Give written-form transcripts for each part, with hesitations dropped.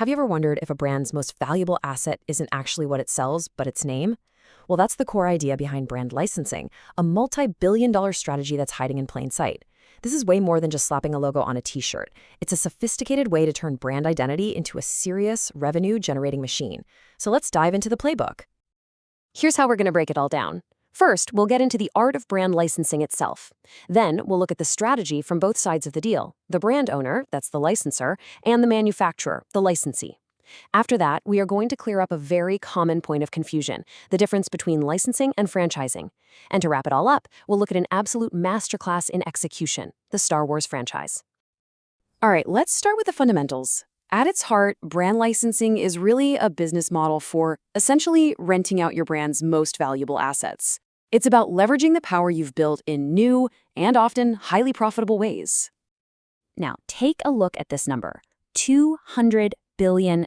Have you ever wondered if a brand's most valuable asset isn't actually what it sells, but its name? Well, that's the core idea behind brand licensing, a multi-billion-dollar strategy that's hiding in plain sight. This is way more than just slapping a logo on a t-shirt. It's a sophisticated way to turn brand identity into a serious, revenue-generating machine. So let's dive into the playbook. Here's how we're going to break it all down. First, we'll get into the art of brand licensing itself. Then, we'll look at the strategy from both sides of the deal, the brand owner, that's the licensor, and the manufacturer, the licensee. After that, we are going to clear up a very common point of confusion, the difference between licensing and franchising. And to wrap it all up, we'll look at an absolute masterclass in execution, the Star Wars franchise. All right, let's start with the fundamentals. At its heart, brand licensing is really a business model for essentially renting out your brand's most valuable assets. It's about leveraging the power you've built in new and often highly profitable ways. Now, take a look at this number, $200 billion.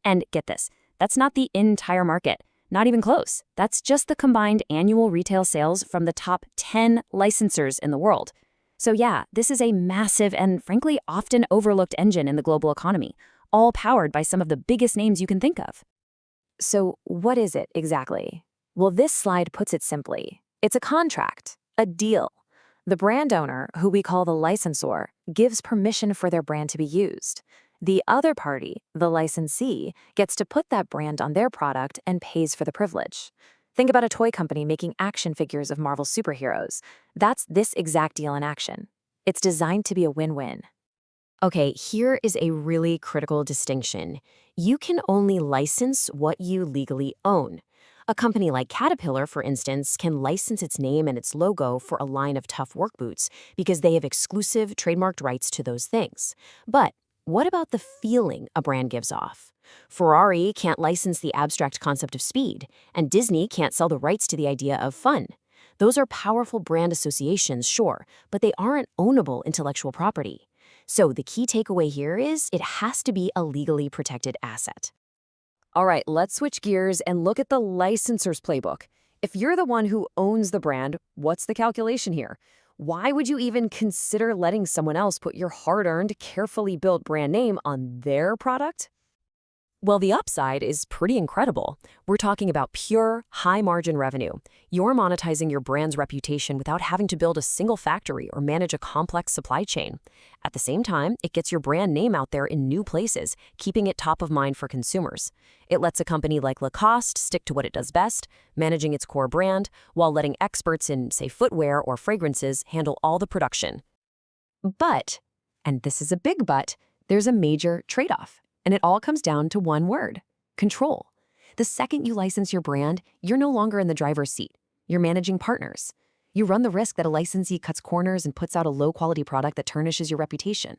And get this, that's not the entire market, not even close. That's just the combined annual retail sales from the top 10 licensors in the world. So yeah, this is a massive and frankly often overlooked engine in the global economy, all powered by some of the biggest names you can think of. So what is it exactly? Well, this slide puts it simply. It's a contract, a deal. The brand owner, who we call the licensor, gives permission for their brand to be used. The other party, the licensee, gets to put that brand on their product and pays for the privilege. Think about a toy company making action figures of Marvel superheroes. That's this exact deal in action. It's designed to be a win-win. Okay, here is a really critical distinction. You can only license what you legally own. A company like Caterpillar, for instance, can license its name and its logo for a line of tough work boots because they have exclusive trademarked rights to those things. But what about the feeling a brand gives off? Ferrari can't license the abstract concept of speed, and Disney can't sell the rights to the idea of fun. Those are powerful brand associations, sure, but they aren't ownable intellectual property. So the key takeaway here is it has to be a legally protected asset. All right, let's switch gears and look at the licensor's playbook. If you're the one who owns the brand, what's the calculation here? Why would you even consider letting someone else put your hard-earned, carefully built brand name on their product? Well, the upside is pretty incredible. We're talking about pure, high-margin revenue. You're monetizing your brand's reputation without having to build a single factory or manage a complex supply chain. At the same time, it gets your brand name out there in new places, keeping it top of mind for consumers. It lets a company like Lacoste stick to what it does best, managing its core brand, while letting experts in, say, footwear or fragrances handle all the production. But, and this is a big but, there's a major trade-off. And it all comes down to one word: control. The second you license your brand, you're no longer in the driver's seat. You're managing partners. You run the risk that a licensee cuts corners and puts out a low-quality product that tarnishes your reputation.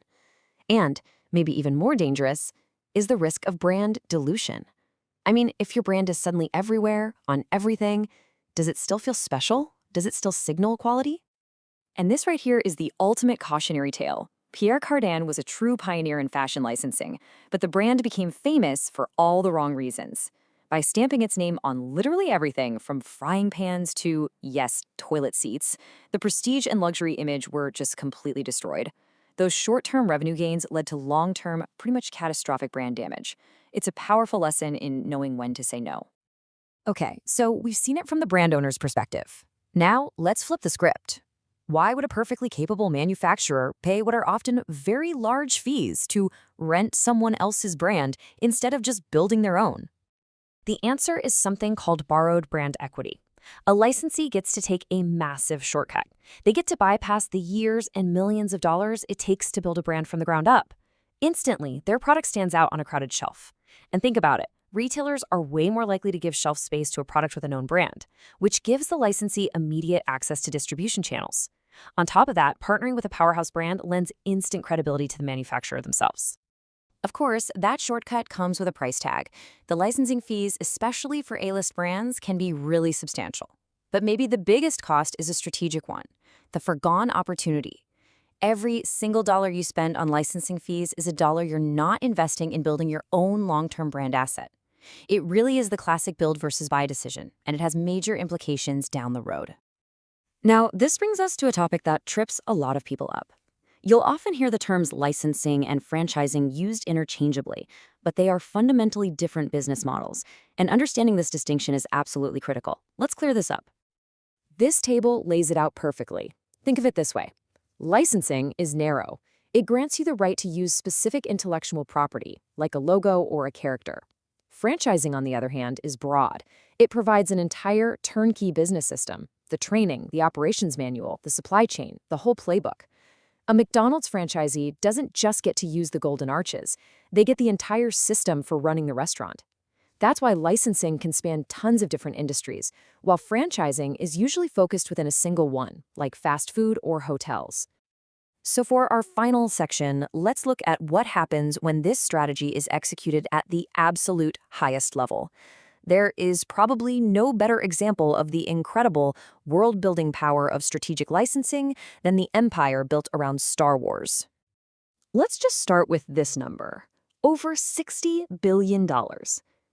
And, maybe even more dangerous, is the risk of brand dilution. I mean, if your brand is suddenly everywhere, on everything, does it still feel special? Does it still signal quality? And this right here is the ultimate cautionary tale. Pierre Cardin was a true pioneer in fashion licensing, but the brand became famous for all the wrong reasons. By stamping its name on literally everything from frying pans to, yes, toilet seats, the prestige and luxury image were just completely destroyed. Those short-term revenue gains led to long-term, pretty much catastrophic brand damage. It's a powerful lesson in knowing when to say no. Okay, so we've seen it from the brand owner's perspective. Now, let's flip the script. Why would a perfectly capable manufacturer pay what are often very large fees to rent someone else's brand instead of just building their own? The answer is something called borrowed brand equity. A licensee gets to take a massive shortcut. They get to bypass the years and millions of dollars it takes to build a brand from the ground up. Instantly, their product stands out on a crowded shelf. And think about it. Retailers are way more likely to give shelf space to a product with a known brand, which gives the licensee immediate access to distribution channels. On top of that, partnering with a powerhouse brand lends instant credibility to the manufacturer themselves. Of course, that shortcut comes with a price tag. The licensing fees, especially for A-list brands, can be really substantial. But maybe the biggest cost is a strategic one: the foregone opportunity. Every single dollar you spend on licensing fees is a dollar you're not investing in building your own long-term brand asset. It really is the classic build versus buy decision, and it has major implications down the road. Now, this brings us to a topic that trips a lot of people up. You'll often hear the terms licensing and franchising used interchangeably, but they are fundamentally different business models, and understanding this distinction is absolutely critical. Let's clear this up. This table lays it out perfectly. Think of it this way. Licensing is narrow. It grants you the right to use specific intellectual property, like a logo or a character. Franchising, on the other hand, is broad. It provides an entire turnkey business system, the training, the operations manual, the supply chain, the whole playbook. A McDonald's franchisee doesn't just get to use the golden arches. They get the entire system for running the restaurant. That's why licensing can span tons of different industries, while franchising is usually focused within a single one, like fast food or hotels. So for our final section, let's look at what happens when this strategy is executed at the absolute highest level. There is probably no better example of the incredible world-building power of strategic licensing than the empire built around Star Wars. Let's just start with this number. Over $60 billion.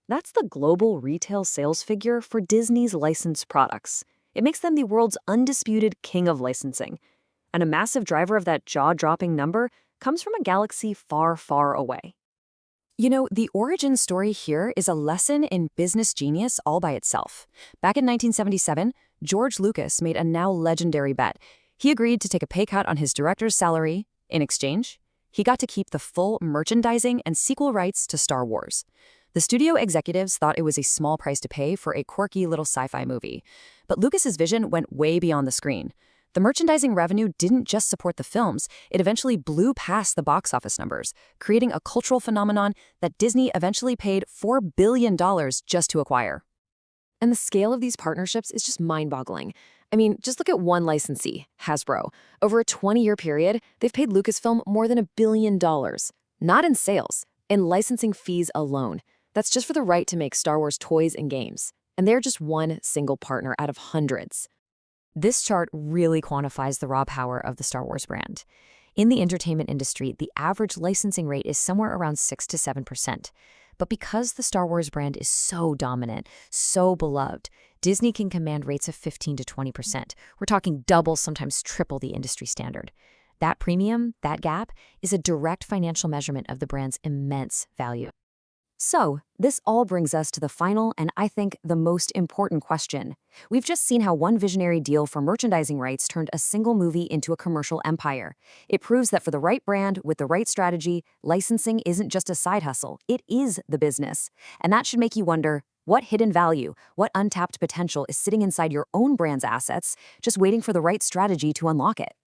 That's the global retail sales figure for Disney's licensed products. It makes them the world's undisputed king of licensing. And a massive driver of that jaw-dropping number comes from a galaxy far, far away. You know, the origin story here is a lesson in business genius all by itself. Back in 1977, George Lucas made a now legendary bet. He agreed to take a pay cut on his director's salary. In exchange, he got to keep the full merchandising and sequel rights to Star Wars. The studio executives thought it was a small price to pay for a quirky little sci-fi movie. But Lucas's vision went way beyond the screen. The merchandising revenue didn't just support the films, it eventually blew past the box office numbers, creating a cultural phenomenon that Disney eventually paid $4 billion just to acquire. And the scale of these partnerships is just mind-boggling. I mean, just look at one licensee, Hasbro. Over a 20-year period, they've paid Lucasfilm more than $1 billion. Not in sales, in licensing fees alone. That's just for the right to make Star Wars toys and games. And they're just one single partner out of hundreds. This chart really quantifies the raw power of the Star Wars brand. In the entertainment industry, the average licensing rate is somewhere around 6 to 7%. But because the Star Wars brand is so dominant, so beloved, Disney can command rates of 15 to 20%. We're talking double, sometimes triple the industry standard. That premium, that gap, is a direct financial measurement of the brand's immense value. So, this all brings us to the final and I think the most important question. We've just seen how one visionary deal for merchandising rights turned a single movie into a commercial empire. It proves that for the right brand, with the right strategy, licensing isn't just a side hustle, it is the business. And that should make you wonder, what hidden value, what untapped potential is sitting inside your own brand's assets, just waiting for the right strategy to unlock it?